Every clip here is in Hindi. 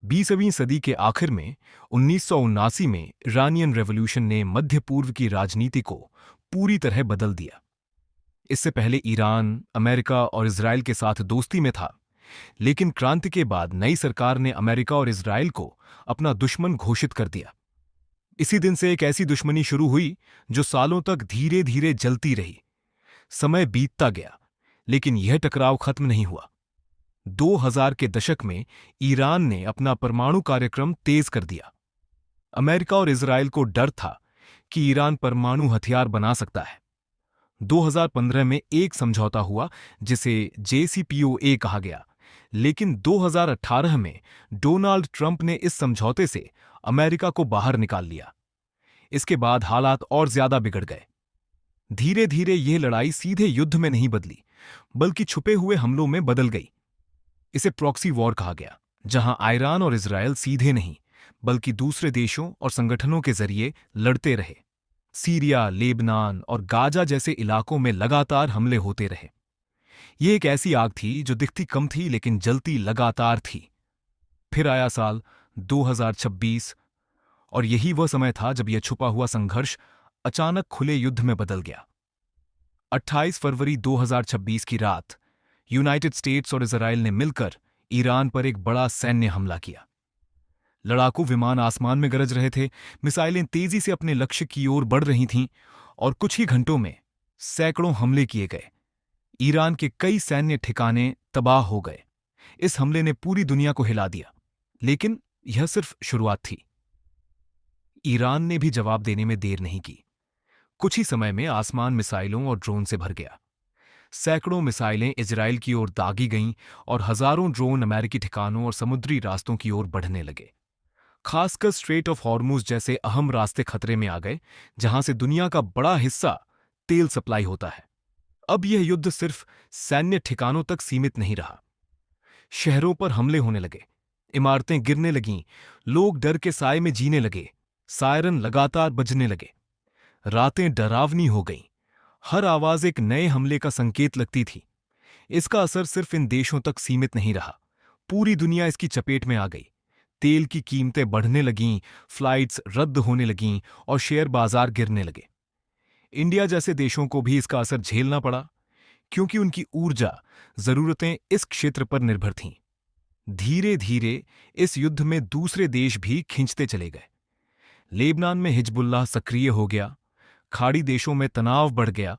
20वीं सदी के आखिर में 1979 में ईरानियन रेवोल्यूशन ने मध्य पूर्व की राजनीति को पूरी तरह बदल दिया। इससे पहले ईरान अमेरिका और इजराइल के साथ दोस्ती में था, लेकिन क्रांति के बाद नई सरकार ने अमेरिका और इजराइल को अपना दुश्मन घोषित कर दिया। इसी दिन से एक ऐसी दुश्मनी शुरू हुई जो सालों तक धीरे धीरे जलती रही। समय बीतता गया, लेकिन यह टकराव खत्म नहीं हुआ। 2000 के दशक में ईरान ने अपना परमाणु कार्यक्रम तेज कर दिया। अमेरिका और इजराइल को डर था कि ईरान परमाणु हथियार बना सकता है। 2015 में एक समझौता हुआ जिसे JCPOA कहा गया, लेकिन 2018 में डोनाल्ड ट्रंप ने इस समझौते से अमेरिका को बाहर निकाल लिया। इसके बाद हालात और ज्यादा बिगड़ गए। धीरे धीरे यह लड़ाई सीधे युद्ध में नहीं बदली, बल्कि छुपे हुए हमलों में बदल गई। इसे प्रॉक्सी वॉर कहा गया, जहां ईरान और इजराइल सीधे नहीं बल्कि दूसरे देशों और संगठनों के जरिए लड़ते रहे। सीरिया, लेबनान और गाजा जैसे इलाकों में लगातार हमले होते रहे। यह एक ऐसी आग थी जो दिखती कम थी लेकिन जलती लगातार थी। फिर आया साल 2026 और यही वह समय था जब यह छुपा हुआ संघर्ष अचानक खुले युद्ध में बदल गया। 28 फरवरी 2026 की रात यूनाइटेड स्टेट्स और इजराइल ने मिलकर ईरान पर एक बड़ा सैन्य हमला किया। लड़ाकू विमान आसमान में गरज रहे थे, मिसाइलें तेजी से अपने लक्ष्य की ओर बढ़ रही थीं और कुछ ही घंटों में सैकड़ों हमले किए गए। ईरान के कई सैन्य ठिकाने तबाह हो गए। इस हमले ने पूरी दुनिया को हिला दिया, लेकिन यह सिर्फ शुरुआत थी। ईरान ने भी जवाब देने में देर नहीं की। कुछ ही समय में आसमान मिसाइलों और ड्रोन से भर गया। सैकड़ों मिसाइलें इजराइल की ओर दागी गईं और हजारों ड्रोन अमेरिकी ठिकानों और समुद्री रास्तों की ओर बढ़ने लगे। खासकर स्ट्रेट ऑफ हॉर्मुज जैसे अहम रास्ते खतरे में आ गए, जहां से दुनिया का बड़ा हिस्सा तेल सप्लाई होता है। अब यह युद्ध सिर्फ सैन्य ठिकानों तक सीमित नहीं रहा। शहरों पर हमले होने लगे, इमारतें गिरने लगीं, लोग डर के साए में जीने लगे, सायरन लगातार बजने लगे। रातें डरावनी हो गईं, हर आवाज एक नए हमले का संकेत लगती थी। इसका असर सिर्फ इन देशों तक सीमित नहीं रहा, पूरी दुनिया इसकी चपेट में आ गई। तेल की कीमतें बढ़ने लगीं, फ्लाइट्स रद्द होने लगीं और शेयर बाजार गिरने लगे। इंडिया जैसे देशों को भी इसका असर झेलना पड़ा, क्योंकि उनकी ऊर्जा जरूरतें इस क्षेत्र पर निर्भर थीं। धीरे धीरे इस युद्ध में दूसरे देश भी खींचते चले गए। लेबनान में हिजबुल्लाह सक्रिय हो गया, खाड़ी देशों में तनाव बढ़ गया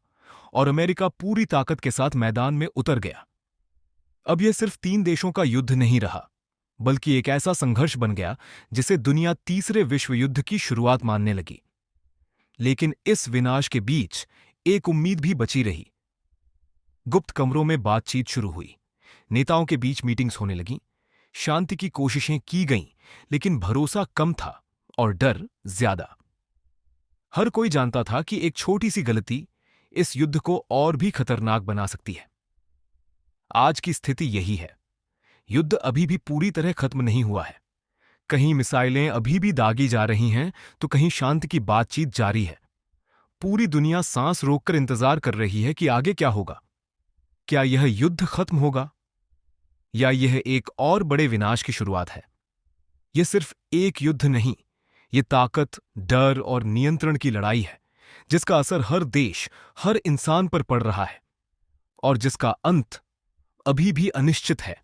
और अमेरिका पूरी ताकत के साथ मैदान में उतर गया। अब यह सिर्फ 3 देशों का युद्ध नहीं रहा, बल्कि एक ऐसा संघर्ष बन गया जिसे दुनिया तीसरे विश्व युद्ध की शुरुआत मानने लगी। लेकिन इस विनाश के बीच एक उम्मीद भी बची रही। गुप्त कमरों में बातचीत शुरू हुई, नेताओं के बीच मीटिंग्स होने लगीं, शांति की कोशिशें की गईं, लेकिन भरोसा कम था और डर ज्यादा। हर कोई जानता था कि एक छोटी सी गलती इस युद्ध को और भी खतरनाक बना सकती है। आज की स्थिति यही है। युद्ध अभी भी पूरी तरह खत्म नहीं हुआ है। कहीं मिसाइलें अभी भी दागी जा रही हैं, तो कहीं शांति की बातचीत जारी है। पूरी दुनिया सांस रोककर इंतजार कर रही है कि आगे क्या होगा। क्या यह युद्ध खत्म होगा या यह एक और बड़े विनाश की शुरुआत है? यह सिर्फ एक युद्ध नहीं, यह ताकत, डर और नियंत्रण की लड़ाई है, जिसका असर हर देश, हर इंसान पर पड़ रहा है और जिसका अंत अभी भी अनिश्चित है।